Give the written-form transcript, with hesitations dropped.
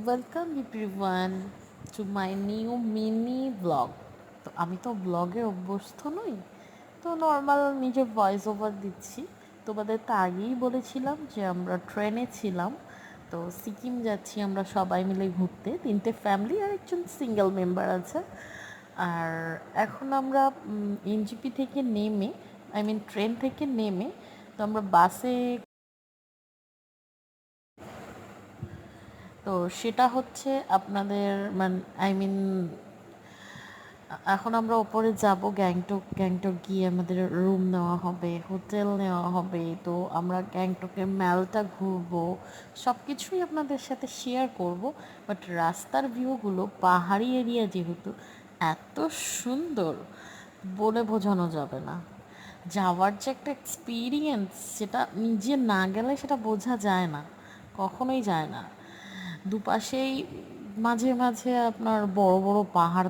Welcome everyone to my new mini blog. তো আমি তো ব্লগে অভ্যস্ত নই, তো নর্মাল নিজের ভয়েস ওভার দিচ্ছি। তোমাদের তো আগেই বলেছিলাম যে আমরা ট্রেনে ছিলাম, তো সিকিম যাচ্ছি আমরা সবাই মিলে ঘুরতে, 3টে ফ্যামিলি আর একজন সিঙ্গেল মেম্বার আছে। আর এখন আমরা এনজিপি থেকে নেমে, আই মিন ট্রেন থেকে নেমে, তো আমরা বাসে, তো সেটা হচ্ছে আপনাদের মানে আই মিন এখন আমরা ওপরে যাব গ্যাংটক। গ্যাংটক গিয়ে আমাদের রুম নেওয়া হবে, হোটেল নেওয়া হবে। তো আমরা গ্যাংটকের ম্যালটা ঘুরবো, সব কিছুই আপনাদের সাথে শেয়ার করব। বাট রাস্তার ভিউগুলো পাহাড়ি এরিয়া যেহেতু এত সুন্দর, বলে বোঝানো যাবে না। যাওয়ার যে একটা এক্সপিরিয়েন্স, সেটা নিজে না গেলে সেটা বোঝা যায় না, কখনোই যায় না। দুপাশেই মাঝে মাঝে আপনার বড় বড় পাহাড়